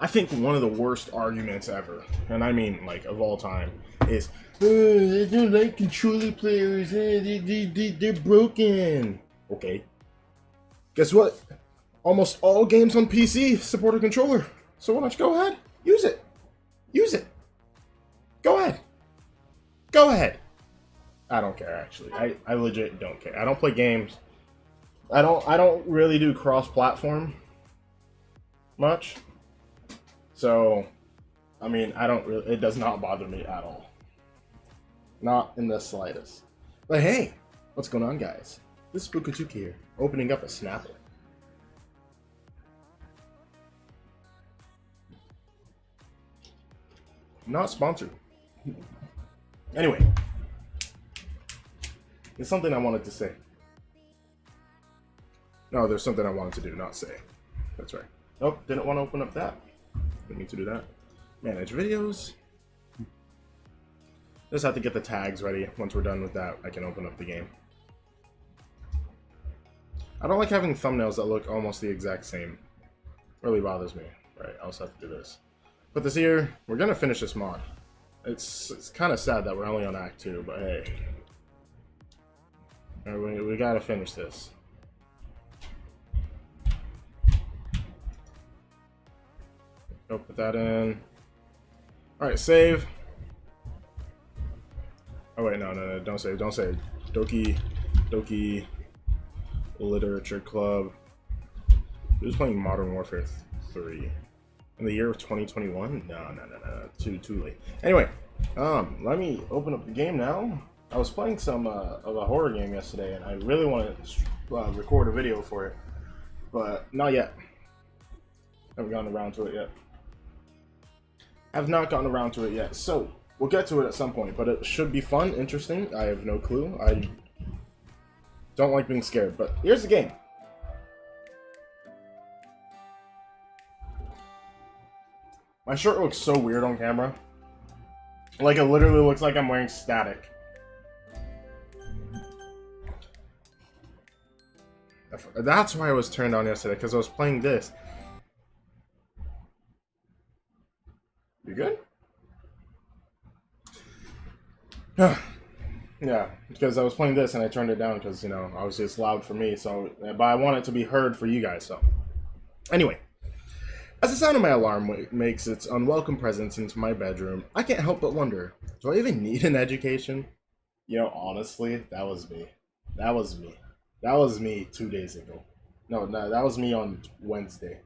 I think one of the worst arguments ever, and I mean like of all time, is I don't like controller players. They're broken. Okay. Guess what? Almost all games on PC support a controller. So why don't you go ahead? Use it. Use it. Go ahead. Go ahead. I don't care actually. I legit don't care. I don't play games. I don't really do cross-platform much. So, I mean, it does not bother me at all. Not in the slightest. But hey, what's going on, guys? This is Doki here, opening up a Snapple. Not sponsored. Anyway, there's something I wanted to say. No, there's something I wanted to do, not say. That's right. Nope, didn't want to open up that. Didn't need to do that. Manage videos. Just have to get the tags ready. Once we're done with that, I can open up the game. I don't like having thumbnails that look almost the exact same. Really bothers me. Right, I also have to do this. Put this here. We're gonna finish this mod. It's kind of sad that we're only on Act 2, but hey. We gotta finish this. Go put that in. Alright, save. Oh wait, no, don't save, don't save. Doki Literature Club. Who's playing Modern Warfare 3? In the year of 2021? No. Too late. Anyway, let me open up the game now. I was playing some of a horror game yesterday, and I really want to record a video for it, but not yet. Haven't gotten around to it yet. Have not gotten around to it yet, so we'll get to it at some point, but it should be fun, interesting. I have no clue. I don't like being scared, but here's the game. My shirt looks so weird on camera. Like, it literally looks like I'm wearing static. That's why I was turned on yesterday, because I was playing this. You good? Yeah, because I was playing this and I turned it down because, you know, obviously it's loud for me, so, but I want it to be heard for you guys, so. Anyway, as the sound of my alarm makes its unwelcome presence into my bedroom, I can't help but wonder, do I even need an education? You know, honestly, that was me. That was me. That was me 2 days ago. No, that was me on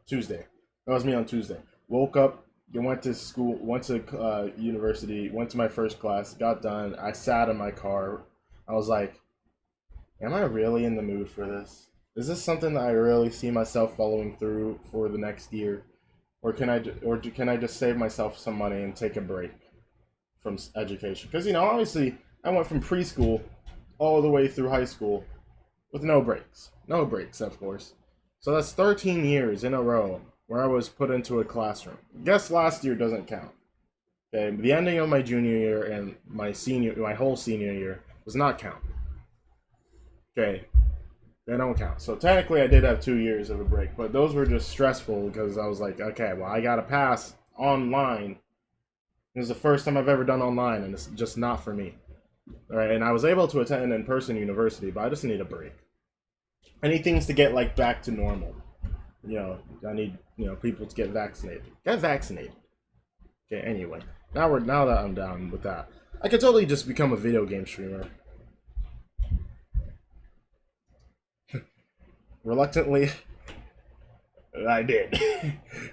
Tuesday. That was me on Tuesday. Woke up, went to school, went to university, went to my first class, got done. I sat in my car. I was like, am I really in the mood for this? Is this something that I really see myself following through for the next year? Or can I just save myself some money and take a break from education? Because, you know, obviously, I went from preschool all the way through high school with no breaks. No breaks, of course. So that's 13 years in a row where I was put into a classroom. Guess last year doesn't count. Okay, the ending of my junior year and my whole senior year does not count. Okay, they don't count. So technically I did have 2 years of a break, but those were just stressful because I was like, okay, well, I gotta pass online. This is the first time I've ever done online, and it's just not for me. All right, and I was able to attend an in-person university, but I just need a break. I need things to get like back to normal. You know, I need, you know, people to get vaccinated. Get vaccinated. Okay, anyway. Now that I'm down with that, I could totally just become a video game streamer. Reluctantly, I did.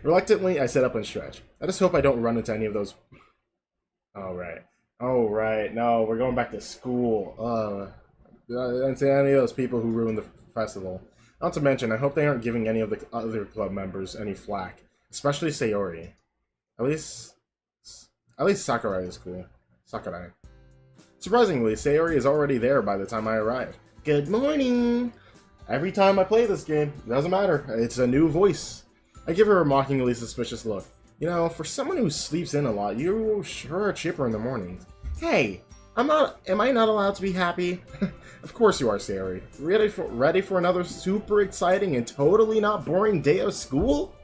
Reluctantly, I set up and stretch. I just hope I don't run into any of those. Alright. Alright, no, we're going back to school. And to any of those people who ruined the festival. Not to mention, I hope they aren't giving any of the other club members any flack. Especially Sayori. At least Sakurai is cool. Sakurai. Surprisingly, Sayori is already there by the time I arrive. Good morning! Every time I play this game, it doesn't matter. It's a new voice. I give her a mockingly suspicious look. You know, for someone who sleeps in a lot, you sure are chipper in the mornings. Hey, am I not allowed to be happy? Of course you are, Sayori. Ready for another super exciting and totally not boring day of school?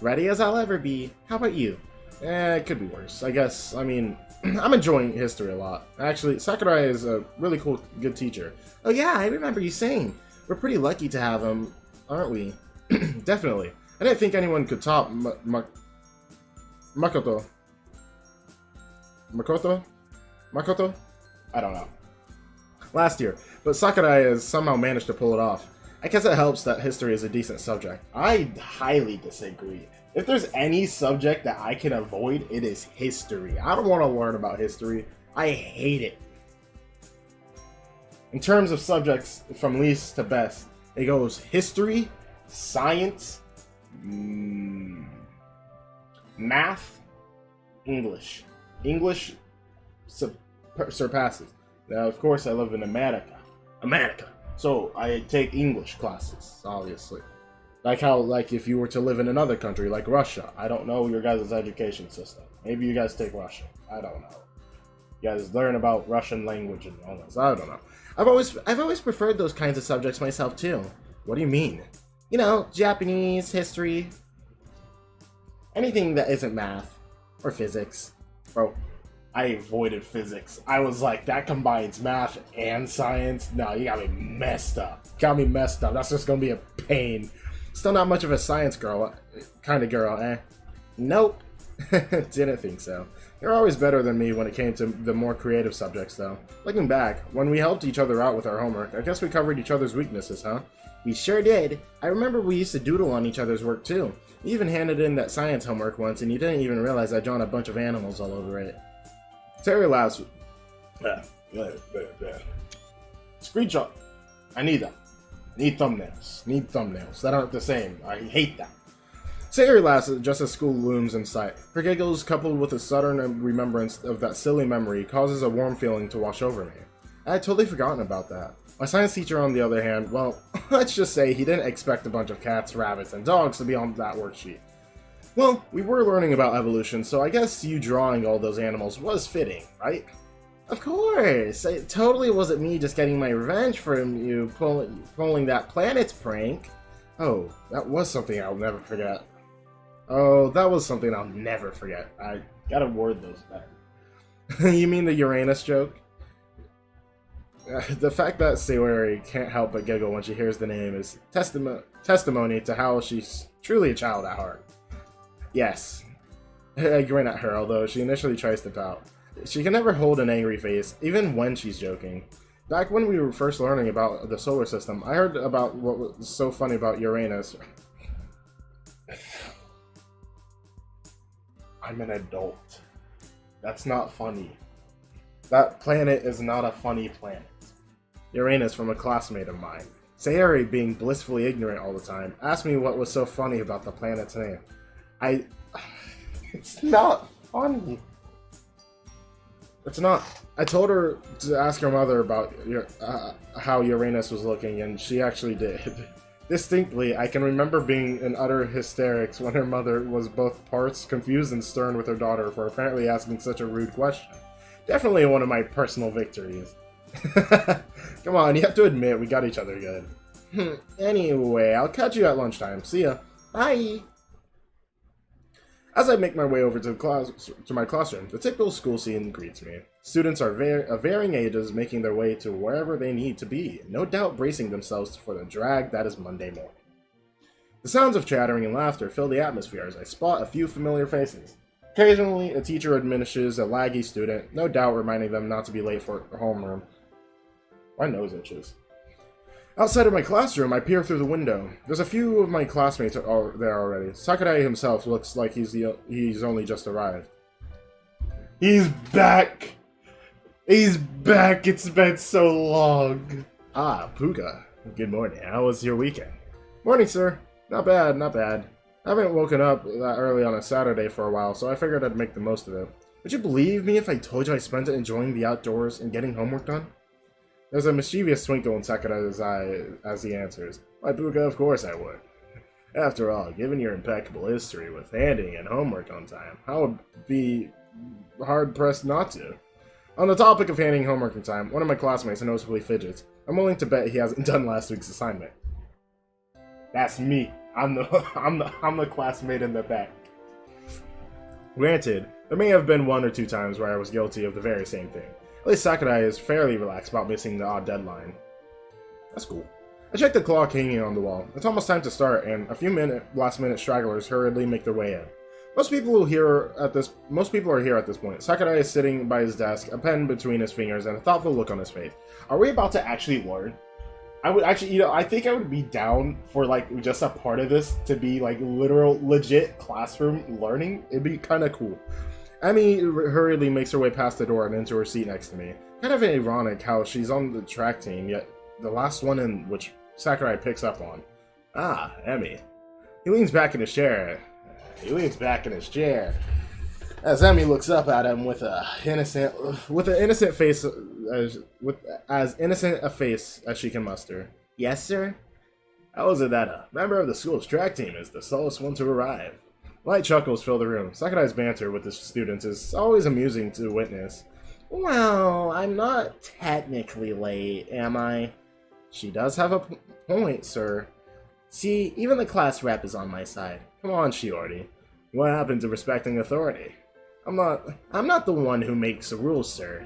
ready as I'll ever be. How about you? It could be worse. I guess, I mean, I'm enjoying history a lot. Actually, Sakurai is a really cool, good teacher. Oh yeah, I remember you saying. We're pretty lucky to have him, aren't we? Definitely. I didn't think anyone could top Makoto. Makoto? I don't know. Last year, but Sakurai has somehow managed to pull it off. I guess it helps that history is a decent subject. I highly disagree. If there's any subject that I can avoid, it is history. I don't want to learn about history. I hate it. In terms of subjects from least to best, it goes history, science, math, English. English surpasses. Now, of course, I live in America. So I take English classes, obviously. Like how, like if you were to live in another country, like Russia. I don't know your guys' education system. Maybe you guys take Russian. I don't know. You guys learn about Russian language and all this. I don't know. I've always preferred those kinds of subjects myself too. What do you mean? You know, Japanese, history, anything that isn't math or physics. Bro, I avoided physics. I was like, that combines math and science? No, you got me messed up. That's just gonna be a pain. Still not much of a science girl, kind of girl, eh? Nope. Didn't think so. You're always better than me when it came to the more creative subjects, though. Looking back, when we helped each other out with our homework, I guess we covered each other's weaknesses, huh? We sure did. I remember we used to doodle on each other's work, too. You even handed in that science homework once, and you didn't even realize I'd drawn a bunch of animals all over it. Terry laughs. Screenshot. I need that. Need thumbnails that aren't the same. I hate that. Sayori laughs just as school looms in sight. Her giggles, coupled with a sudden remembrance of that silly memory, causes a warm feeling to wash over me. I had totally forgotten about that. My science teacher, on the other hand, well, let's just say he didn't expect a bunch of cats, rabbits, and dogs to be on that worksheet. Well, we were learning about evolution, so I guess you drawing all those animals was fitting, right? Of course! It totally wasn't me just getting my revenge from you pulling that planet's prank. Oh, that was something I'll never forget. I gotta word those better. You mean the Uranus joke? The fact that Sayori can't help but giggle when she hears the name is testimony to how she's truly a child at heart. Yes. I grin at her, although she initially tries to pout. She can never hold an angry face, even when she's joking. Back when we were first learning about the solar system, I heard about what was so funny about Uranus. I'm an adult. That's not funny. That planet is not a funny planet. Uranus from a classmate of mine. Sayori, being blissfully ignorant all the time, asked me what was so funny about the planet's name. It's not funny. It's not. I told her to ask her mother about how Uranus was looking, and she actually did. Distinctly, I can remember being in utter hysterics when her mother was both parts confused and stern with her daughter for apparently asking such a rude question. Definitely one of my personal victories. Come on, you have to admit we got each other good. Anyway, I'll catch you at lunchtime. See ya. Bye! As I make my way over to my classroom, the typical school scene greets me. Students are of varying ages making their way to wherever they need to be, no doubt bracing themselves for the drag that is Monday morning. The sounds of chattering and laughter fill the atmosphere as I spot a few familiar faces. Occasionally, a teacher admonishes a laggy student, no doubt reminding them not to be late for homeroom. My nose itches. Outside of my classroom, I peer through the window. There's a few of my classmates there already. Sakurai himself looks like he's only just arrived. He's back! He's back! It's been so long! Ah, Puka. Good morning. How was your weekend? Morning, sir. Not bad, not bad. I haven't woken up that early on a Saturday for a while, so I figured I'd make the most of it. Would you believe me if I told you I spent it enjoying the outdoors and getting homework done? There's a mischievous twinkle in Sakurai's eye as he answers. Why, Puka, of course I would. After all, given your impeccable history with handing in homework on time, I would be hard-pressed not to. On the topic of handing homework on time, one of my classmates noticeably fidgets. I'm willing to bet he hasn't done last week's assignment. That's me. I'm the classmate in the back. Granted, there may have been 1 or 2 times where I was guilty of the very same thing. At least Sakurai is fairly relaxed about missing the odd deadline. That's cool. I checked the clock hanging on the wall. It's almost time to start, and a few last-minute stragglers hurriedly make their way in. Most people are here at this point. Sakurai is sitting by his desk, a pen between his fingers, and a thoughtful look on his face. Are we about to actually learn? I would actually, I think I would be down for, like, just a part of this to be, like, legit classroom learning. It'd be kind of cool. Emi hurriedly makes her way past the door and into her seat next to me. Kind of ironic how she's on the track team, yet the last one in which Sakurai picks up on. Ah, Emi. He leans back in his chair. As Emi looks up at him with an innocent face, with as innocent a face as she can muster. Yes, sir? How is it that a member of the school's track team is the slowest one to arrive? Light chuckles fill the room. Sakurai's banter with the students is always amusing to witness. Well, I'm not technically late, am I? She does have a point, sir. See, even the class rep is on my side. Come on, Shiori. What happened to respecting authority? I'm not the one who makes the rules, sir.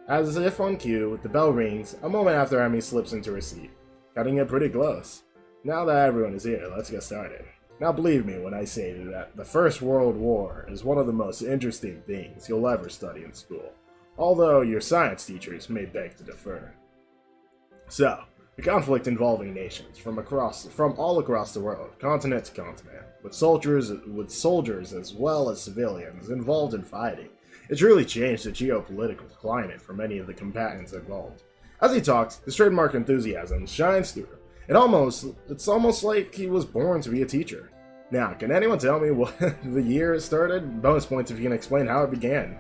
As if on cue, the bell rings, a moment after Emi slips into her seat. Cutting it pretty close. Now that everyone is here, let's get started. Now believe me when I say that the First World War is one of the most interesting things you'll ever study in school, although your science teachers may beg to differ. So, the conflict involving nations from all across the world, continent to continent, with soldiers as well as civilians involved in fighting. It's really changed the geopolitical climate for many of the combatants involved. As he talks, his trademark enthusiasm shines through. It's almost like he was born to be a teacher. Now, can anyone tell me what the year it started? Bonus points if you can explain how it began.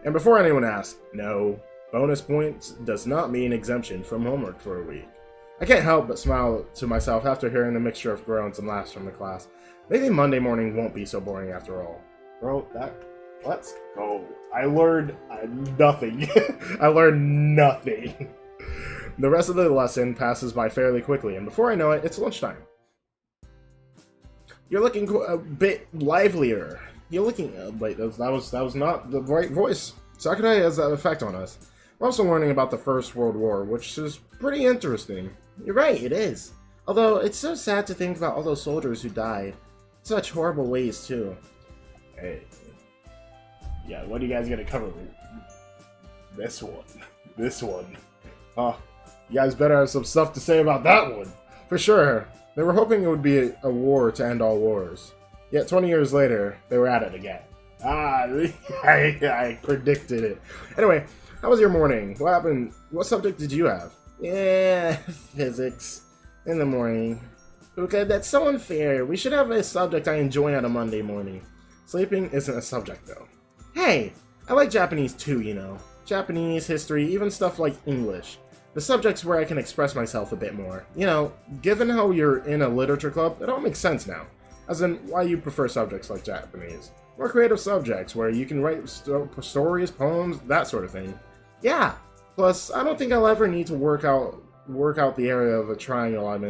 And before anyone asks, no, bonus points does not mean exemption from homework for a week. I can't help but smile to myself after hearing the mixture of groans and laughs from the class. Maybe Monday morning won't be so boring after all. Bro, let's go. I learned nothing. I learned nothing. The rest of the lesson passes by fairly quickly, and before I know it, it's lunchtime. You're looking a bit livelier. You're looking... wait, that was not the right voice. Sakurai has that effect on us. We're also learning about the First World War, which is pretty interesting. You're right, it is. Although, it's so sad to think about all those soldiers who died. Such horrible ways, too. Hey. Yeah, what are you guys gonna cover? This one. Oh, you guys better have some stuff to say about that one. For sure. They were hoping it would be a war to end all wars. Yet 20 years later, they were at it again. Ah, I predicted it. Anyway, how was your morning? What happened? What subject did you have? Yeah, physics. In the morning. Okay, that's so unfair. We should have a subject I enjoy on a Monday morning. Sleeping isn't a subject, though. Hey, I like Japanese too, you know. Japanese, history, even stuff like English. The subjects where I can express myself a bit more. You know, given how you're in a literature club, it all makes sense now. As in, why you prefer subjects like Japanese. More creative subjects where you can write stories, poems, that sort of thing. Yeah. Plus, I don't think I'll ever need to work out the area of a triangle of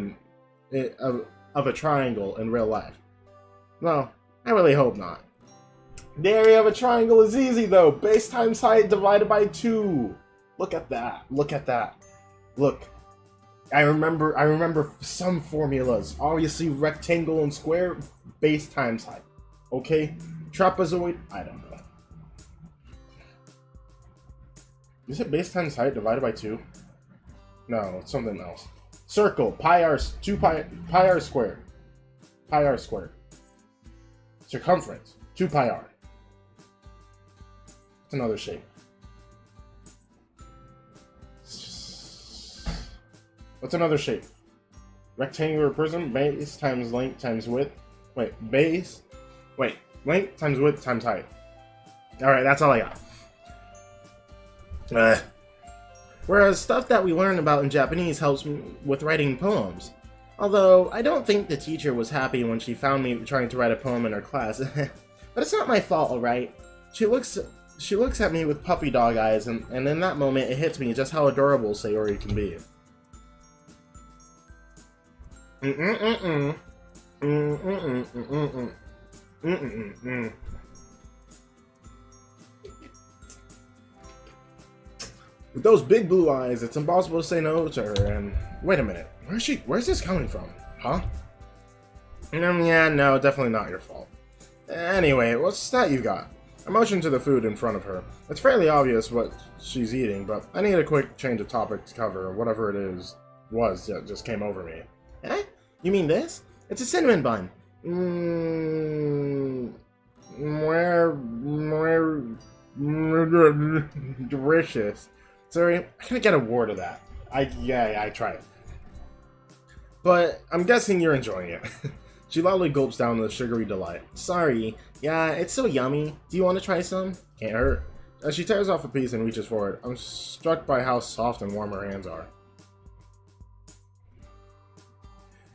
a triangle in real life. No, I really hope not. The area of a triangle is easy though. Base times height divided by 2. Look at that. Look. I remember some formulas. Obviously rectangle and square, base times height. Okay? Trapezoid, I don't know. Is it base times height divided by 2? No, it's something else. Circle, pi r squared. Pi r squared. Circumference, 2 pi r. It's another shape. What's another shape? Rectangular prism, base times length times width. Length times width times height. Alright, that's all I got. Whereas stuff that we learn about in Japanese helps me with writing poems. Although, I don't think the teacher was happy when she found me trying to write a poem in her class. But it's not my fault, alright? She looks at me with puppy dog eyes, and in that moment it hits me just how adorable Sayori can be. With those big blue eyes, it's impossible to say no to her. And wait a minute, where's this coming from? Huh? Yeah, no, definitely not your fault. Anyway, what's that you got? I motioned to the food in front of her. It's fairly obvious what she's eating, but I need a quick change of topic to cover whatever it was that just came over me. Eh? You mean this? It's a cinnamon bun. Delicious. Sorry, I can't get a word of that. I tried. But I'm guessing you're enjoying it. She loudly gulps down the sugary delight. Sorry. Yeah, it's so yummy. Do you want to try some? Can't hurt. As she tears off a piece and reaches for it, I'm struck by how soft and warm her hands are.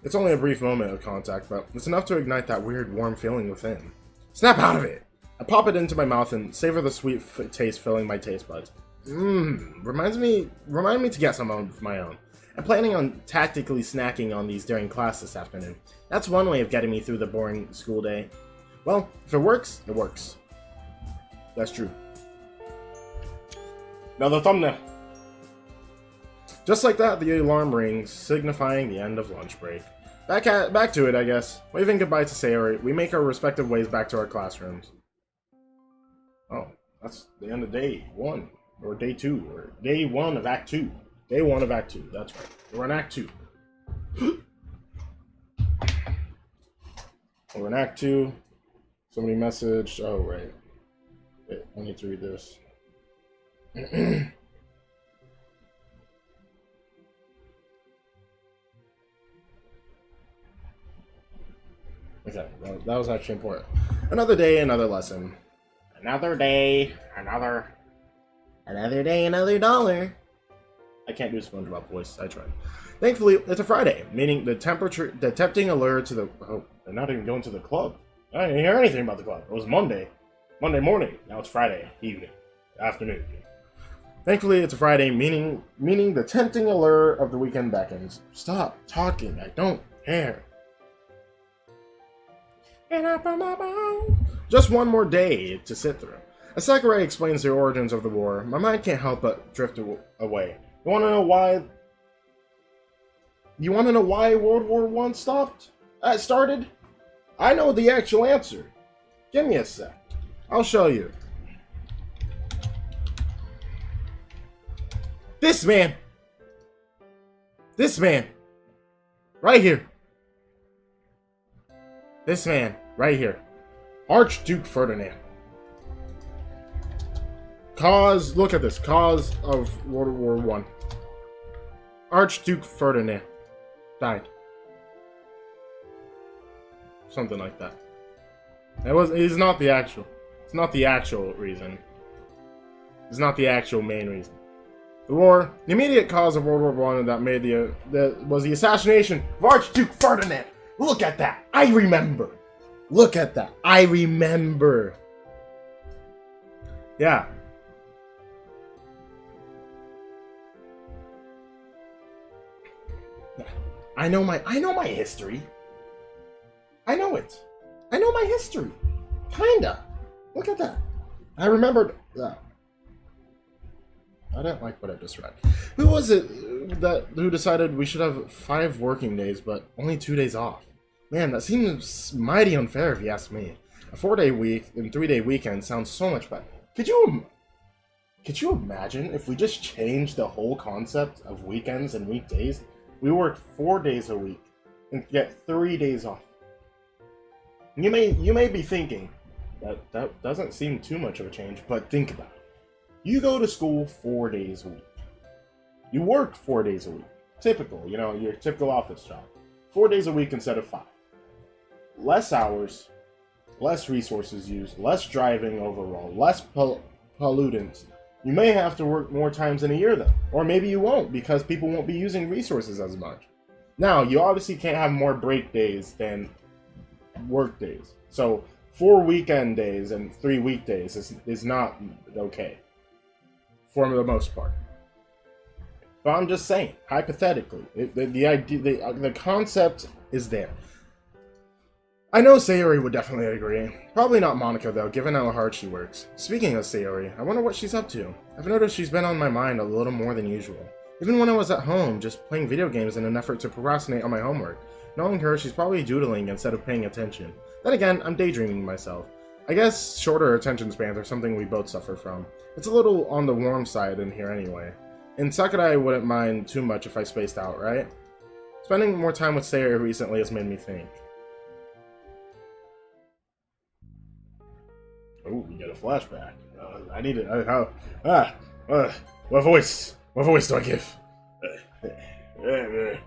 It's only a brief moment of contact, but it's enough to ignite that weird warm feeling within. Snap out of it! I pop it into my mouth and savor the sweet taste filling my taste buds. Remind me to get some of my own. I'm planning on tactically snacking on these during class this afternoon. That's one way of getting me through the boring school day. Well, if it works, it works. That's true. Another thumbnail. Just like that, the alarm rings, signifying the end of lunch break. Back to it, I guess. Waving goodbye to Sayori, we make our respective ways back to our classrooms. Oh, that's the end of day 1. Or day 2. Or day 1 of Act 2. Day 1 of Act 2, that's right. We're in Act 2. We're in Act 2. Somebody messaged. Oh, right. Wait, I need to read this. Okay, well, that was actually important. Another day, another lesson. Another day, another day, another dollar. I can't do SpongeBob voice. I tried. Thankfully, it's a Friday, meaning the tempting allure to the... Oh, they're not even going to the club. I didn't hear anything about the club. It was Monday morning. Now it's Friday evening, afternoon. Thankfully, it's a Friday, meaning the tempting allure of the weekend beckons. Stop talking. I don't care. Just one more day to sit through. As Sakurai explains the origins of the war, my mind can't help but drift away. You want to know why? You want to know why World War I started? I know the actual answer. Give me a sec. I'll show you. This man. Right here. This man, right here. Archduke Ferdinand. Look at this. Cause of World War I. Archduke Ferdinand died. Something like that. It's not the actual reason. It's not the actual main reason. The immediate cause of World War I was the assassination of Archduke Ferdinand. Look at that. I remember. Look at that. I remember. Yeah. I know my history. I know it. I know my history. Kinda. Look at that. I remembered that. I didn't like what I just read. Who was it who decided we should have 5 working days but only 2 days off? Man, that seems mighty unfair if you ask me. A 4-day week and 3-day weekend sounds so much better. Could you imagine if we just changed the whole concept of weekends and weekdays? We work 4 days a week and get 3 days off. You may be thinking that doesn't seem too much of a change, but think about it. You go to school 4 days a week. You work 4 days a week. Typical, your typical office job. 4 days a week instead of 5. Less hours, less resources used, less driving overall, less pollutants. You may have to work more times in a year though. Or maybe you won't because people won't be using resources as much. Now, you obviously can't have more break days than work days. So 4 weekend days and 3 weekdays is not okay. For the most part. But I'm just saying, hypothetically, the concept is there. I know Sayori would definitely agree. Probably not Monica though, given how hard she works. Speaking of Sayori, I wonder what she's up to. I've noticed she's been on my mind a little more than usual. Even when I was at home, just playing video games in an effort to procrastinate on my homework. Knowing her, she's probably doodling instead of paying attention. Then again, I'm daydreaming myself. I guess shorter attention spans are something we both suffer from. It's a little on the warm side in here anyway. And Sakurai wouldn't mind too much if I spaced out, right? Spending more time with Sayori recently has made me think. Oh, we get a flashback. I need it. What voice? What voice do I give? Puga.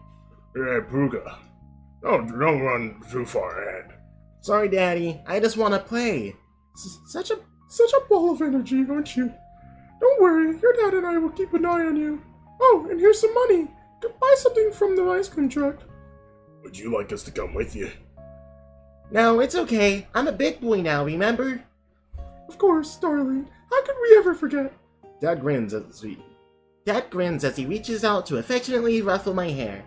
Don't run too far ahead. Sorry, Daddy. I just want to play. Such a ball of energy, aren't you? Don't worry. Your dad and I will keep an eye on you. Oh, and here's some money. Buy something from the ice cream truck. Would you like us to come with you? No, it's okay. I'm a big boy now, remember? Of course, darling. How could we ever forget? Dad grins as he reaches out to affectionately ruffle my hair.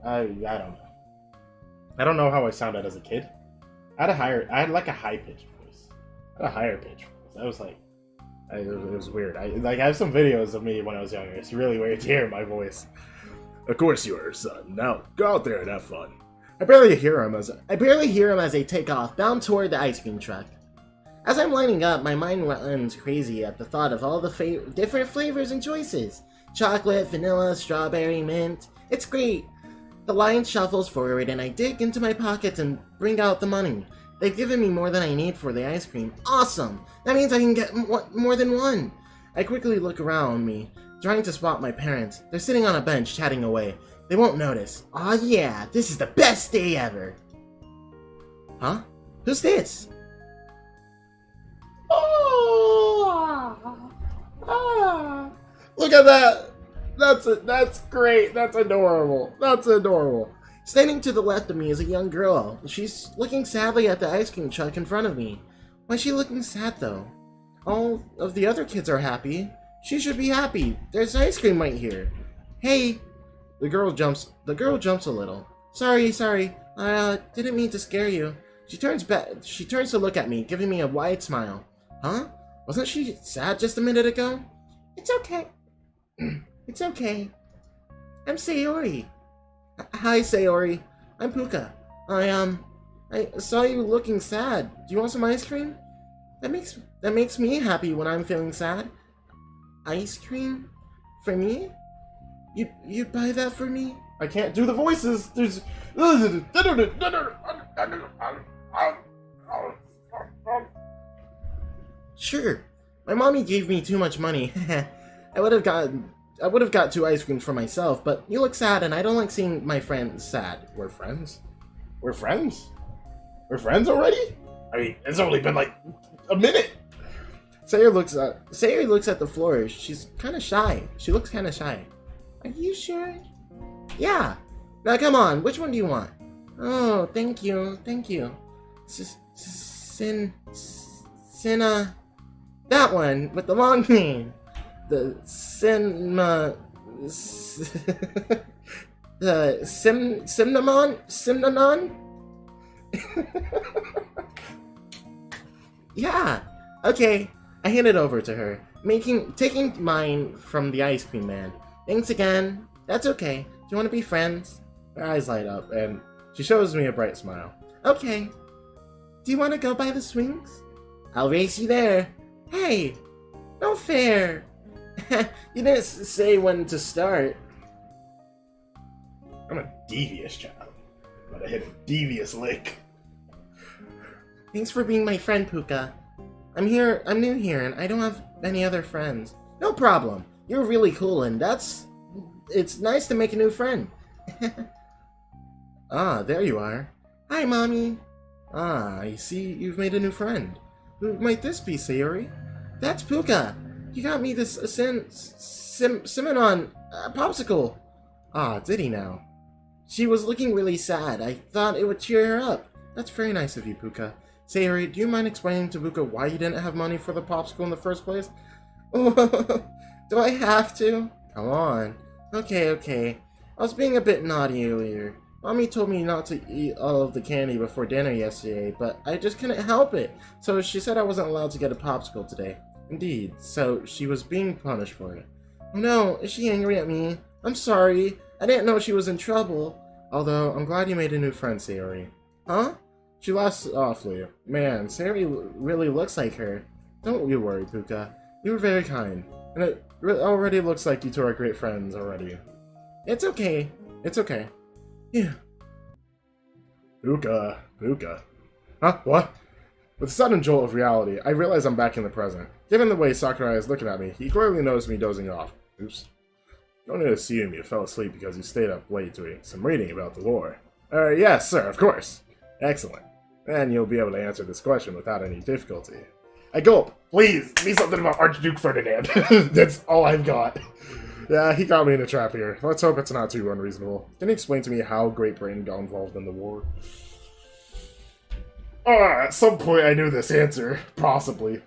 I don't know. I don't know how I sounded as a kid. I had like a high pitched voice. I had a higher pitched voice. I was like, it was weird. I have some videos of me when I was younger. It's really weird to hear my voice. Of course you are, son. Now go out there and have fun. I barely hear him as they take off, bound toward the ice cream truck. As I'm lining up, my mind runs crazy at the thought of all the different flavors and choices. Chocolate, vanilla, strawberry, mint. It's great. The line shuffles forward and I dig into my pockets and bring out the money. They've given me more than I need for the ice cream. Awesome! That means I can get more than one. I quickly look around me, trying to spot my parents. They're sitting on a bench chatting away. They won't notice. Aw yeah, this is the best day ever! Huh? Who's this? Look at that! That's great. That's adorable. That's adorable. Standing to the left of me is a young girl. She's looking sadly at the ice cream truck in front of me. Why is she looking sad though? All of the other kids are happy. She should be happy. There's ice cream right here. Hey. The girl jumps a little. Sorry. I didn't mean to scare you. She turns to look at me, giving me a wide smile. Huh? Wasn't she sad just a minute ago? It's okay. It's okay. I'm Sayori. Hi, Sayori. I'm Puka. I saw you looking sad. Do you want some ice cream? That makes me happy when I'm feeling sad. Ice cream? For me? You'd buy that for me? I can't do the voices. There's... Sure. My mommy gave me too much money. I would have got 2 ice creams for myself, but you look sad and I don't like seeing my friends sad. We're friends? We're friends? We're friends already? I mean, it's only been like a minute. Sayori looks at the floor. She's kind of shy. She looks kind of shy. Are you sure? Yeah. Now come on, which one do you want? Oh, thank you. That one with the long name. The Simnanon? Yeah. Okay. I hand it over to her, taking mine from the ice cream man. Thanks again. That's okay. Do you want to be friends? Her eyes light up, and she shows me a bright smile. Okay. Do you want to go by the swings? I'll race you there. Hey, no fair. You didn't say when to start. I'm a devious child, but I hit a devious lick. Thanks for being my friend, Puka. I'm new here, and I don't have any other friends. No problem. You're really cool, and it's nice to make a new friend. Ah, there you are. Hi, Mommy. Ah, I see you've made a new friend. Who might this be, Sayori? That's Puka. You got me this Simonon popsicle. Ah, did he now? She was looking really sad. I thought it would cheer her up. That's very nice of you, Puka. Sayori, do you mind explaining to Puka why you didn't have money for the popsicle in the first place? Do I have to? Come on. Okay. I was being a bit naughty earlier. Mommy told me not to eat all of the candy before dinner yesterday, but I just couldn't help it. So she said I wasn't allowed to get a popsicle today. Indeed, so she was being punished for it. Oh no, is she angry at me? I'm sorry. I didn't know she was in trouble. Although, I'm glad you made a new friend, Sayori. Huh? She laughs softly. Man, Sayori really looks like her. Don't you worry, Puka. You were very kind. And it already looks like you two are great friends already. It's okay. It's okay. Yeah. Puka. Huh? What? With a sudden jolt of reality, I realize I'm back in the present. Given the way Sakurai is looking at me, he clearly noticed me dozing off. Oops. You don't need to assume you fell asleep because you stayed up late doing some reading about the war. Yes, sir, of course. Excellent. Then you'll be able to answer this question without any difficulty. I gulp. Please, give me something about Archduke Ferdinand. That's all I've got. Yeah, he got me in a trap here. Let's hope it's not too unreasonable. Can you explain to me how Great Britain got involved in the war? At some point I knew this answer. Possibly.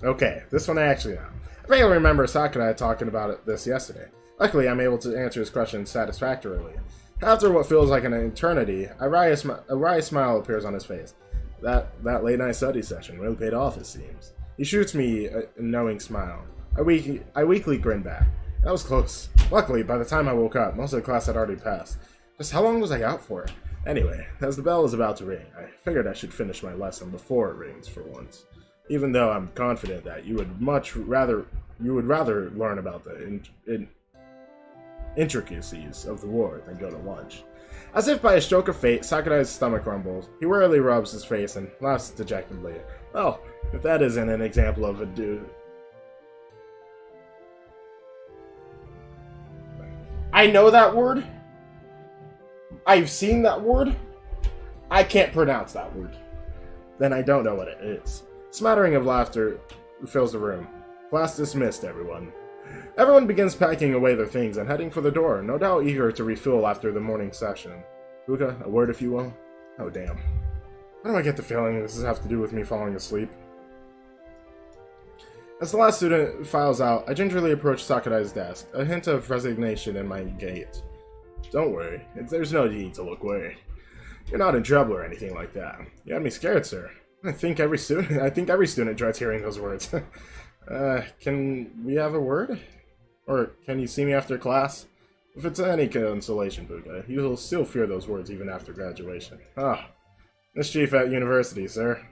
Okay, this one I actually know. I vaguely remember Sakurai talking about this yesterday. Luckily, I'm able to answer his question satisfactorily. After what feels like an eternity, a wry smile appears on his face. That late-night study session really paid off, it seems. He shoots me a knowing smile. I weakly grin back. That was close. Luckily, by the time I woke up, most of the class had already passed. Just how long was I out for? Anyway, as the bell is about to ring, I figured I should finish my lesson before it rings for once. Even though I'm confident that you would rather learn about the intricacies of the war than go to lunch. As if by a stroke of fate, Sakurai's stomach rumbles. He wearily rubs his face and laughs dejectedly. Well, if that isn't an example of a dude. I know that word. I've seen that word. I can't pronounce that word. Then I don't know what it is. Smattering of laughter fills the room. Class dismissed, everyone. Everyone begins packing away their things and heading for the door, no doubt eager to refuel after the morning session. Puka, a word if you will? Oh, damn. Why do I get the feeling this has to do with me falling asleep? As the last student files out, I gingerly approach Sakurai's desk, a hint of resignation in my gait. Don't worry, there's no need to look worried. You're not in trouble or anything like that. You had me scared, sir. I think every student dreads hearing those words. Can we have a word? Or can you see me after class? If it's any consolation, Puka, you'll still fear those words even after graduation. Ah, mischief at university, sir.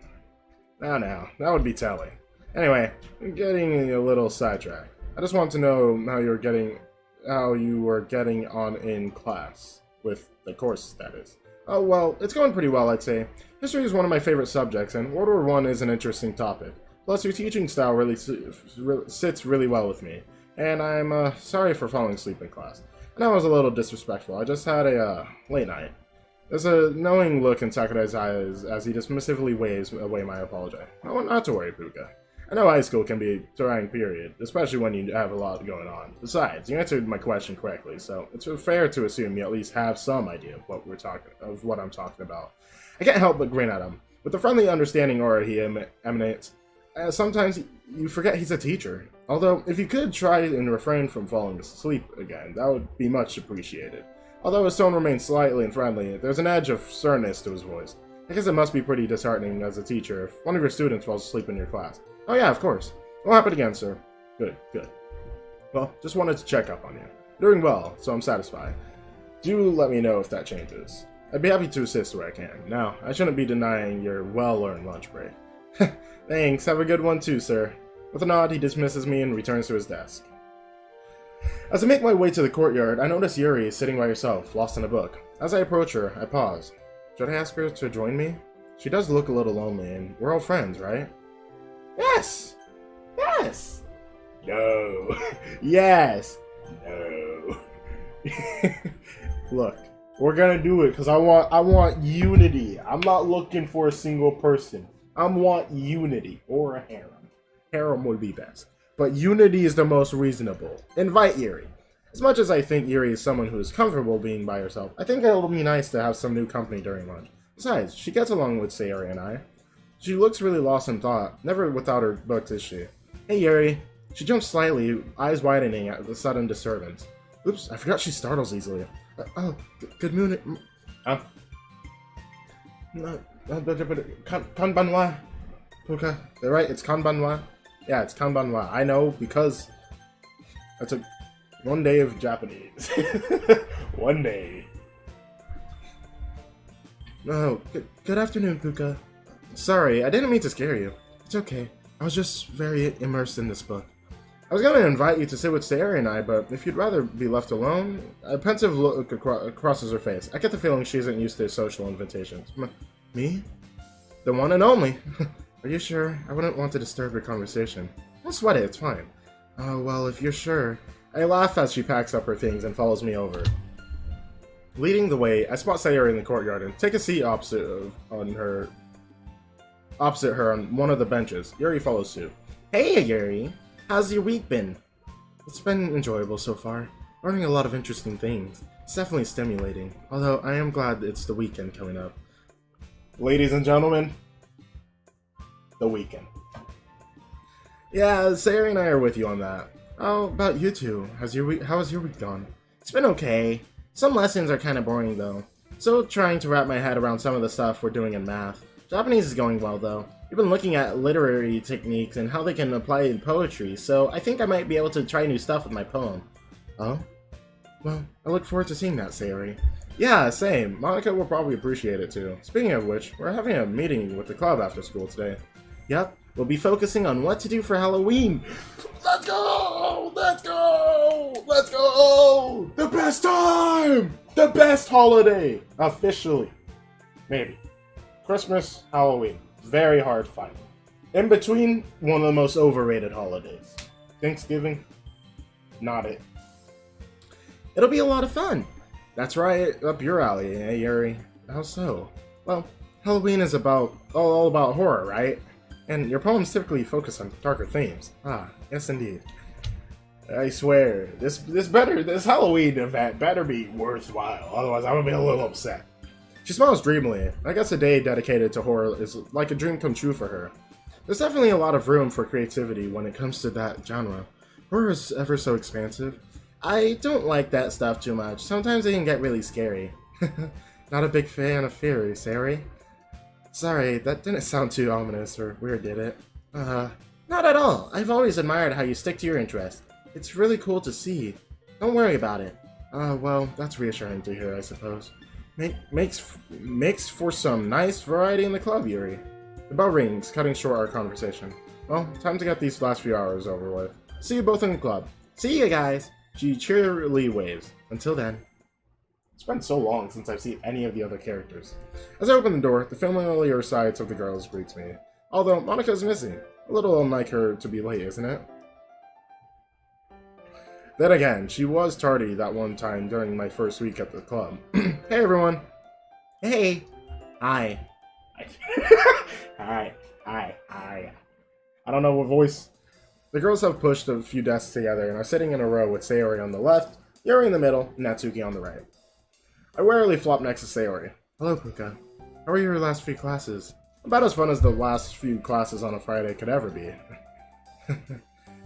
Now, that would be telling. Anyway, I'm getting a little sidetracked. I just want to know how you were getting on in class. With the course, that is. Oh, well, it's going pretty well, I'd say. History is one of my favorite subjects, and World War I is an interesting topic. Plus, your teaching style really sits really well with me. And I'm sorry for falling asleep in class. I know I was a little disrespectful. I just had a late night. There's a knowing look in Sakurai's eyes as he dismissively waves away my apology. Oh, not to worry, Puka. I know high school can be a trying period, especially when you have a lot going on. Besides, you answered my question correctly, so it's fair to assume you at least have some idea of what I'm talking about. I can't help but grin at him. With the friendly, understanding aura he emanates, sometimes you forget he's a teacher. Although, if you could try and refrain from falling asleep again, that would be much appreciated. Although his tone remains slightly unfriendly, there's an edge of sternness to his voice. I guess it must be pretty disheartening as a teacher if one of your students falls asleep in your class. Oh yeah, of course. It won't happen again, sir. Good. Well, just wanted to check up on you. You're doing well, so I'm satisfied. Do let me know if that changes. I'd be happy to assist where I can. Now, I shouldn't be denying your well-earned lunch break. Thanks, have a good one too, sir. With a nod, he dismisses me and returns to his desk. As I make my way to the courtyard, I notice Yuri sitting by herself, lost in a book. As I approach her, I pause. Should I ask her to join me? She does look a little lonely, and we're all friends, right? Yes! No. Yes! No. Look, we're gonna do it because I want unity. I'm not looking for a single person. I want unity or a harem. Harem would be best. But unity is the most reasonable. Invite Yuri. As much as I think Yuri is someone who is comfortable being by herself, I think it'll be nice to have some new company during lunch. Besides, she gets along with Sayori and I. She looks really lost in thought, never without her books, is she? Hey Yuri. She jumps slightly, eyes widening at the sudden disturbance. Oops, I forgot she startles easily. Good morning. No, Kanbanwa. Puka. They're right, it's Kanbanwa. Yeah, it's Kanbanwa. I know because I took one day of Japanese. One day. Oh, good afternoon, Puka. Sorry, I didn't mean to scare you. It's okay. I was just very immersed in this book. I was going to invite you to sit with Sayori and I, but if you'd rather be left alone... A pensive look crosses her face. I get the feeling she isn't used to social invitations. Me? The one and only. Are you sure? I wouldn't want to disturb your conversation. Don't sweat it, it's fine. Oh, well, if you're sure... I laugh as she packs up her things and follows me over. Leading the way, I spot Sayori in the courtyard and take a seat opposite her on one of the benches. Yuri follows suit. Hey, Yuri! How's your week been? It's been enjoyable so far. Learning a lot of interesting things. It's definitely stimulating, although I am glad it's the weekend coming up. Ladies and gentlemen, the weekend. Yeah, Sayori and I are with you on that. How about you two? How has your week gone? It's been okay. Some lessons are kind of boring though. Still trying to wrap my head around some of the stuff we're doing in math. Japanese is going well though. We've been looking at literary techniques and how they can apply in poetry, so I think I might be able to try new stuff with my poem. Oh? Well, I look forward to seeing that, Sayori. Yeah, same. Monica will probably appreciate it too. Speaking of which, we're having a meeting with the club after school today. Yep, we'll be focusing on what to do for Halloween. Let's go! Let's go! Let's go! The best time! The best holiday! Officially. Maybe. Christmas, Halloween. Very hard fight. In between, one of the most overrated holidays. Thanksgiving, not it. It'll be a lot of fun. That's right up your alley, eh, Yuri? How so? Well, Halloween is all about horror, right? And your poems typically focus on darker themes. Ah, yes indeed. I swear, this Halloween event better be worthwhile, otherwise I'm gonna be a little upset. She smiles dreamily. I guess a day dedicated to horror is like a dream come true for her. There's definitely a lot of room for creativity when it comes to that genre. Horror is ever so expansive. I don't like that stuff too much. Sometimes it can get really scary. Not a big fan of fear, Sayori. Sorry, that didn't sound too ominous or weird, did it? Not at all. I've always admired how you stick to your interests. It's really cool to see. Don't worry about it. Well, that's reassuring to hear, I suppose. Makes for some nice variety in the club, Yuri. The bell rings, cutting short our conversation. Well, time to get these last few hours over with. See you both in the club. See you guys! She cheerily waves. Until then. It's been so long since I've seen any of the other characters. As I open the door, the familiar sights of the girls greets me. Although, Monica's missing. A little unlike her to be late, isn't it? Then again, she was tardy that one time during my first week at the club. Hey everyone! Hey! Hi. Hi. I don't know what voice. The girls have pushed a few desks together and are sitting in a row with Sayori on the left, Yuri in the middle, and Natsuki on the right. I warily flop next to Sayori. Hello, Puka. How were your last few classes? About as fun as the last few classes on a Friday could ever be.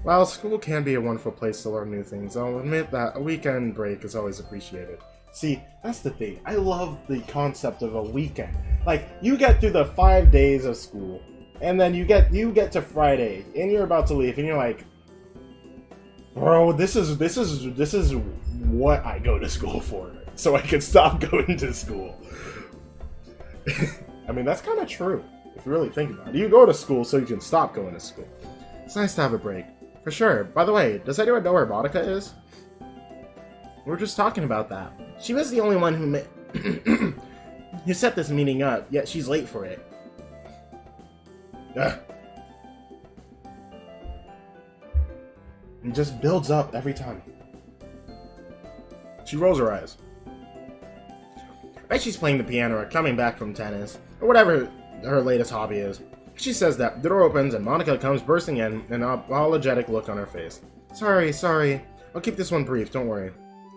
While school can be a wonderful place to learn new things, I'll admit that a weekend break is always appreciated. See, that's the thing. I love the concept of a weekend. Like, you get through the 5 days of school, and then you get to Friday, and you're about to leave, and you're like, bro, this is what I go to school for, so I can stop going to school. I mean, that's kind of true, if you really think about it. You go to school so you can stop going to school. It's nice to have a break. For sure. By the way, does anyone know where Monica is? We were just talking about that. She was the only one who set this meeting up, yet she's late for it. Ugh. It just builds up every time. She rolls her eyes. I bet she's playing the piano or coming back from tennis, or whatever her latest hobby is. She says that, the door opens, and Monica comes bursting in, an apologetic look on her face. Sorry. I'll keep this one brief, don't worry.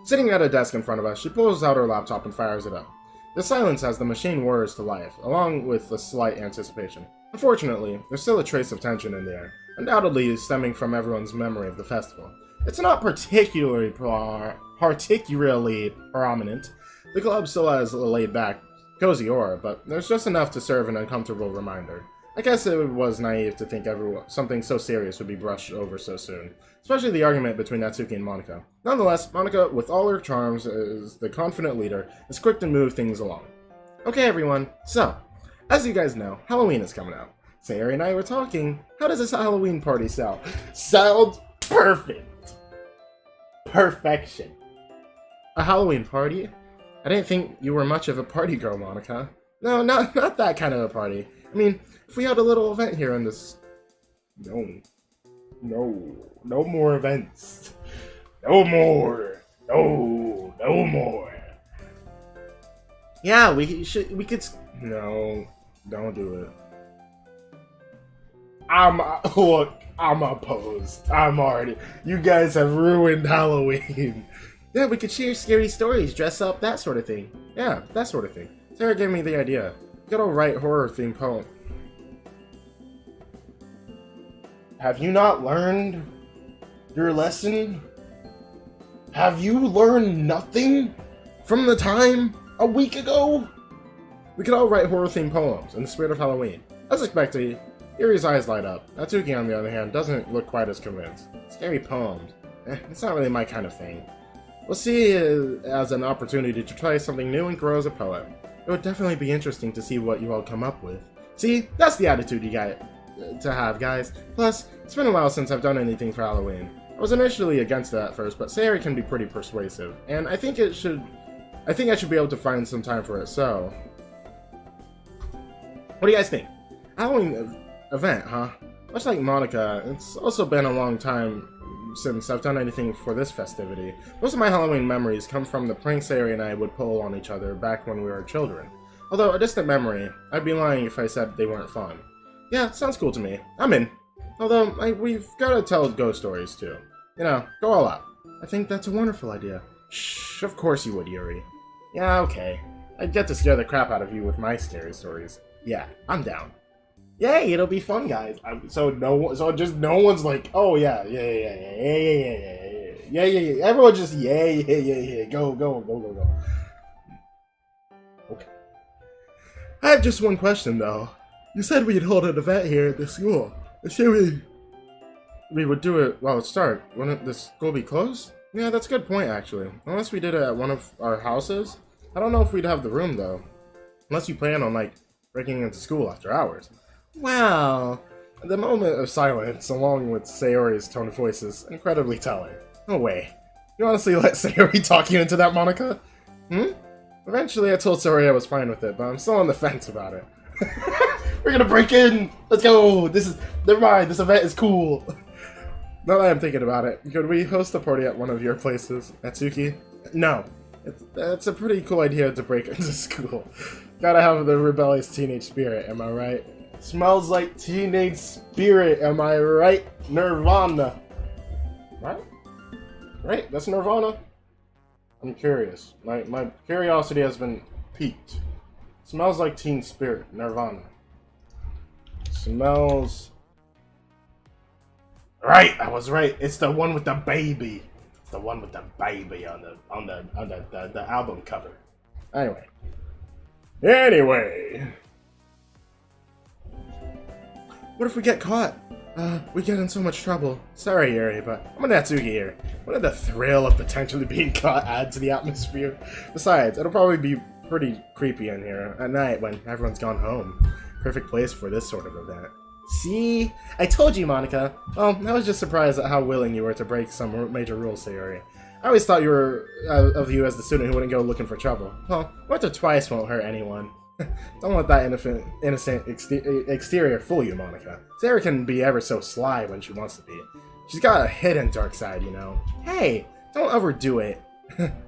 Sitting at a desk in front of us, she pulls out her laptop and fires it up. The silence as the machine whirs to life, along with a slight anticipation. Unfortunately, there's still a trace of tension in the air, undoubtedly stemming from everyone's memory of the festival. It's not particularly particularly prominent. The club still has a laid-back, cozy aura, but there's just enough to serve an uncomfortable reminder. I guess it was naive to think something so serious would be brushed over so soon, especially the argument between Natsuki and Monika. Nonetheless, Monika, with all her charms as the confident leader, is quick to move things along. Okay, everyone, so, as you guys know, Halloween is coming out. Sayori and I were talking. How does this Halloween party sound? Sounds perfect! Perfection. A Halloween party? I didn't think you were much of a party girl, Monika. No, not that kind of a party. I mean, if we had a little event here in this... No more events. No more. No more. Yeah, we could... No, don't do it. Look, I'm opposed. I'm already... You guys have ruined Halloween. Yeah, we could share scary stories, dress up, that sort of thing. Yeah, that sort of thing. Sarah gave me the idea. You gotta write horror-themed poem. Have you not learned your lesson? Have you learned nothing from the time a week ago? We could all write horror-themed poems in the spirit of Halloween. As expected, Yuri's eyes light up. Natsuki, on the other hand, doesn't look quite as convinced. Scary poems. It's not really my kind of thing. We'll see it as an opportunity to try something new and grow as a poet. It would definitely be interesting to see what you all come up with. See, that's the attitude you got to have, guys. Plus, it's been a while since I've done anything for Halloween. I was initially against it at first, but Sayori can be pretty persuasive, and I think I should be able to find some time for it, so... What do you guys think? Halloween event, huh? Much like Monika, it's also been a long time since I've done anything for this festivity. Most of my Halloween memories come from the pranks Sayori and I would pull on each other back when we were children. Although a distant memory, I'd be lying if I said they weren't fun. Yeah, sounds cool to me. I'm in. Although, we've gotta tell ghost stories too. You know, go all out. I think that's a wonderful idea. Shh, of course you would, Yuri. Yeah, okay. I'd get to scare the crap out of you with my scary stories. Yeah, I'm down. Yay, it'll be fun, guys. So no one's like, oh yeah. Everyone just yeah. Go. Okay. I have just one question though. You said we'd hold an event here at the school. Should we would do it while it's dark. Wouldn't the school be closed? Yeah, that's a good point actually. Unless we did it at one of our houses. I don't know if we'd have the room though. Unless you plan on breaking into school after hours. Wow. The moment of silence, along with Sayori's tone of voice, is incredibly telling. No way. You honestly let Sayori talk you into that, Monika? Eventually I told Sayori I was fine with it, but I'm still on the fence about it. We're gonna break in! Let's go! Never mind, this event is cool! Now that I'm thinking about it, could we host a party at one of your places, Natsuki? No. It's a pretty cool idea to break into school. Gotta have the rebellious teenage spirit, am I right? Smells like teenage spirit, am I right? Nirvana. Right? Right? That's Nirvana? I'm curious. My curiosity has been piqued. Smells like teen spirit, Nirvana. Smells... Right, I was right. It's the one with the baby. It's the one with the baby on the album cover. Anyway. What if we get caught? We get in so much trouble. Sorry, Yuri, but I'm a Natsuki here. Wouldn't the thrill of potentially being caught add to the atmosphere? Besides, it'll probably be pretty creepy in here at night when everyone's gone home. Perfect place for this sort of event. See? I told you, Monika. Well, I was just surprised at how willing you were to break some major rules, Sayori. I always thought you were of you as the student who wouldn't go looking for trouble. Well, once or twice won't hurt anyone. Don't let that innocent exterior fool you, Monika. Sarah can be ever so sly when she wants to be. She's got a hidden dark side, you know. Hey, don't overdo it.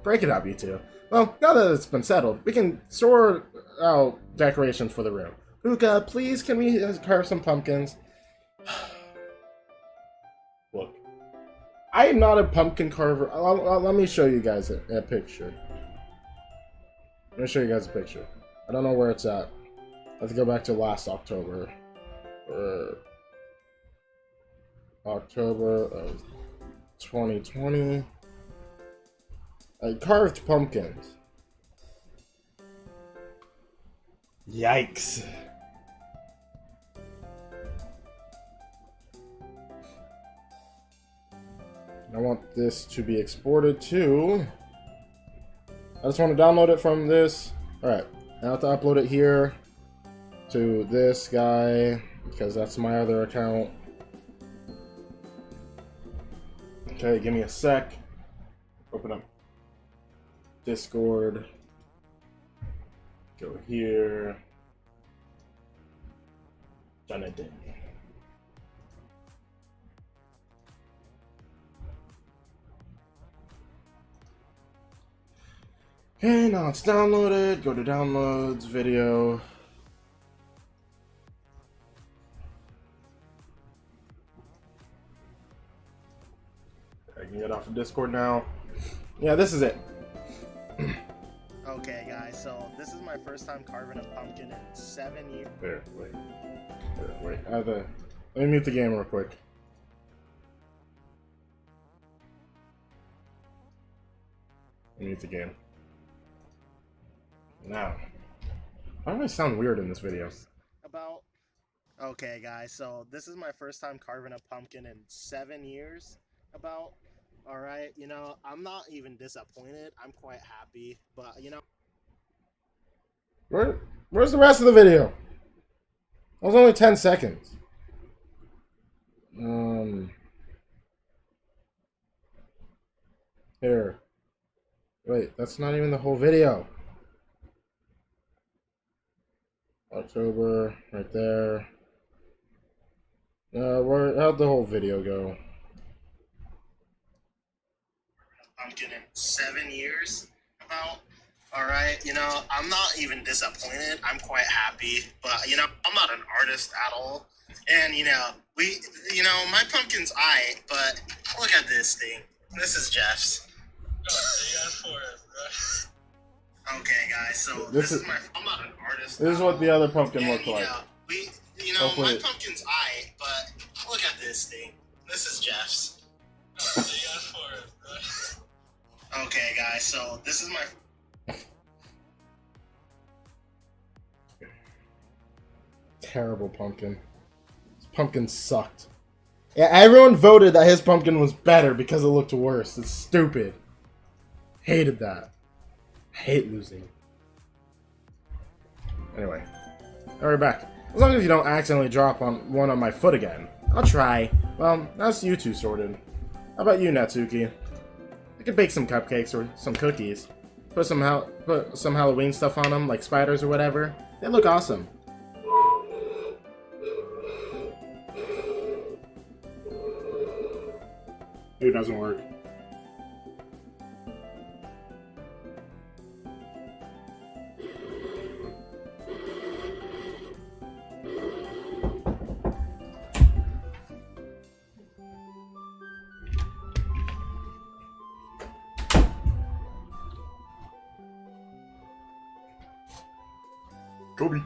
Break it up, you two. Well, now that it's been settled, we can sort out decorations for the room. Uka, please, can we carve some pumpkins? Look, I am not a pumpkin carver. Let me show you guys a picture. Let me show you guys a picture. I don't know where it's at. I have to go back to last October. October of 2020. I carved pumpkins. Yikes. I want this to be exported to... I just want to download it from this. Alright, I have to upload it here to this guy, because that's my other account. Okay, give me a sec. Open up Discord. Go here. Done it. Okay, now it's downloaded. Go to downloads, video. I can get off of Discord now. Yeah, this is it. Okay, guys, so this is my first time carving a pumpkin in 7 years. There, wait. Wait. I have to... Let me mute the game real quick. Mute the game. Now, why do I sound weird in this video? Okay, guys, so this is my first time carving a pumpkin in 7 years. Alright, you know, I'm not even disappointed. I'm quite happy, but, you know... Where's the rest of the video? That was only 10 seconds. Here. Wait, that's not even the whole video. October, right there. How'd the whole video go? Pumpkin in 7 years. Alright, you know, I'm not even disappointed. I'm quite happy, but, you know, I'm not an artist at all. And, you know, my pumpkin's aight, but look at this thing. This is Jeff's. Okay, guys, so this is I'm not an artist. This is what the other pumpkin looked like. My pumpkin's aight, but look at this thing. This is Jeff's. Okay, guys, so this is my... Terrible pumpkin. This pumpkin sucked. Yeah, everyone voted that his pumpkin was better because it looked worse. It's stupid. Hated that. I hate losing. Anyway. Alright, back. As long as you don't accidentally drop one on my foot again. I'll try. Well, that's you two sorted. How about you, Natsuki? I could bake some cupcakes or some cookies. Put some Halloween stuff on them, like spiders or whatever. They look awesome. It doesn't work. Kobe.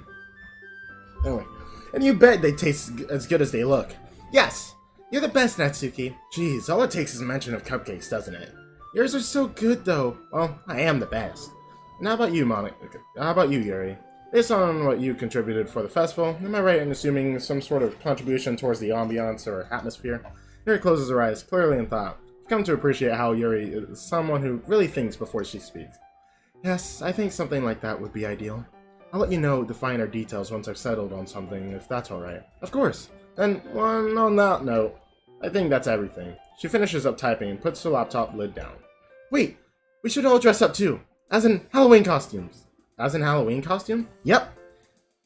Anyway, and you bet they taste as good as they look. Yes, you're the best, Natsuki. Jeez, all it takes is a mention of cupcakes, doesn't it? Yours are so good, though. Well, I am the best. And how about you, Monica? How about you, Yuri? Based on what you contributed for the festival, am I right in assuming some sort of contribution towards the ambiance or atmosphere? Yuri closes her eyes, clearly in thought. I've come to appreciate how Yuri is someone who really thinks before she speaks. Yes, I think something like that would be ideal. I'll let you know the finer details once I've settled on something, if that's alright. Of course. And, well, on that note, I think that's everything. She finishes up typing and puts the laptop lid down. Wait! We should all dress up too! As in Halloween costumes! As in Halloween costume? Yep!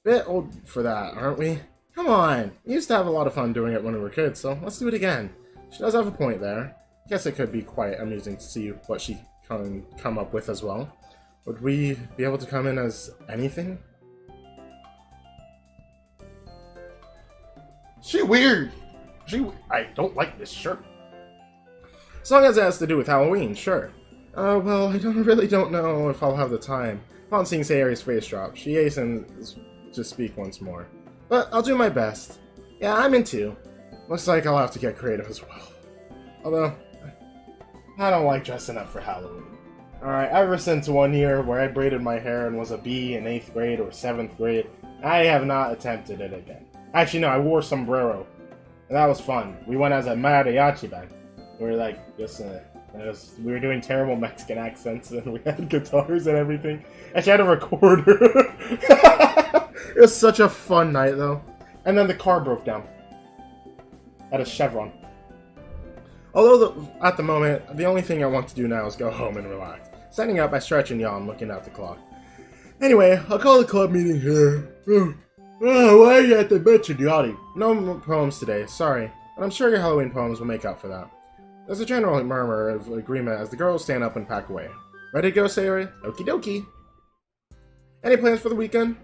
Bit old for that, aren't we? Come on! We used to have a lot of fun doing it when we were kids, so let's do it again. She does have a point there. Guess it could be quite amusing to see what she can come up with as well. Would we be able to come in as anything? She weird! I don't like this shirt. As long as it has to do with Halloween, sure. Well, I really don't know if I'll have the time. Upon seeing Sayori's face drop, she hastens to speak once more. But I'll do my best. Yeah, I'm in too. Looks like I'll have to get creative as well. Although, I don't like dressing up for Halloween. Alright, ever since 1 year where I braided my hair and was a B in 8th grade or 7th grade, I have not attempted it again. Actually, no, I wore sombrero. And that was fun. We went as a mariachi band. We were like, just, we were doing terrible Mexican accents and we had guitars and everything. Actually, I had a recorder. It was such a fun night, though. And then the car broke down. At a Chevron. Although, at the moment, the only thing I want to do now is go home and relax. Standing up, I stretch and yawn, looking at the clock. Anyway, I'll call the club meeting here. Why are you at the bitch, idiotic? No poems today, sorry. But I'm sure your Halloween poems will make up for that. There's a general murmur of agreement as the girls stand up and pack away. Ready to go, Sayori? Doki Doki. Any plans for the weekend?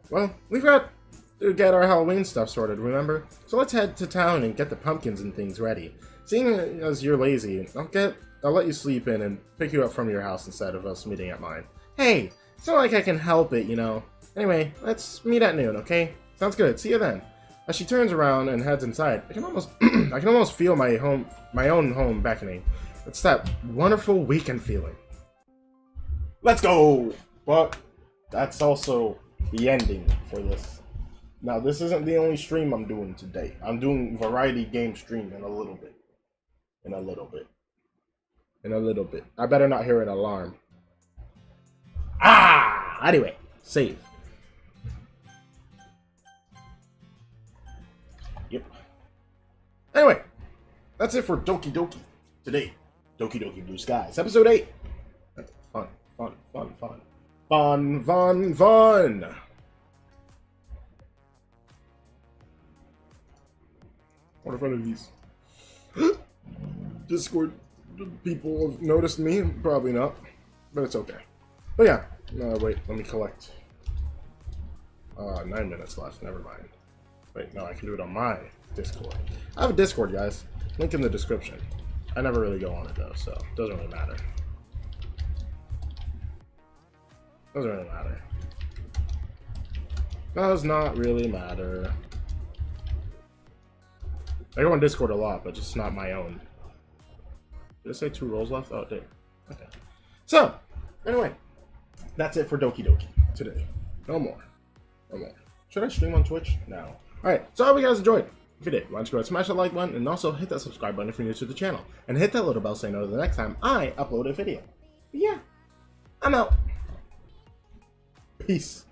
Well, we've got to get our Halloween stuff sorted, remember? So let's head to town and get the pumpkins and things ready. Seeing as you're lazy, I'll let you sleep in and pick you up from your house instead of us meeting at mine. Hey, it's not like I can help it, you know. Anyway, let's meet at noon, okay? Sounds good. See you then. As she turns around and heads inside, I can almost feel my own home beckoning. It's that wonderful weekend feeling. Let's go! But that's also the ending for this. Now, this isn't the only stream I'm doing today. I'm doing variety game stream in a little bit. In a little bit. I better not hear an alarm. Anyway, save. Yep. Anyway, that's it for Doki Doki today. Doki Doki Blue Skies, episode 8. Fun. What if one of these Discord people have noticed me? Probably not, but it's okay. But yeah, wait, let me collect. 9 minutes left, never mind. Wait, no, I can do it on my Discord. I have a Discord, guys. Link in the description. I never really go on it, though, so it doesn't really matter. Does not really matter. I go on Discord a lot, but just not my own. Did I say 2 rolls left? Oh, it did. Okay. So, anyway, that's it for Doki Doki today. No more. Should I stream on Twitch? No. Alright, so I hope you guys enjoyed. If you did, why don't you go ahead and smash that like button and also hit that subscribe button if you're new to the channel. And hit that little bell so you know the next time I upload a video. But yeah, I'm out. Peace.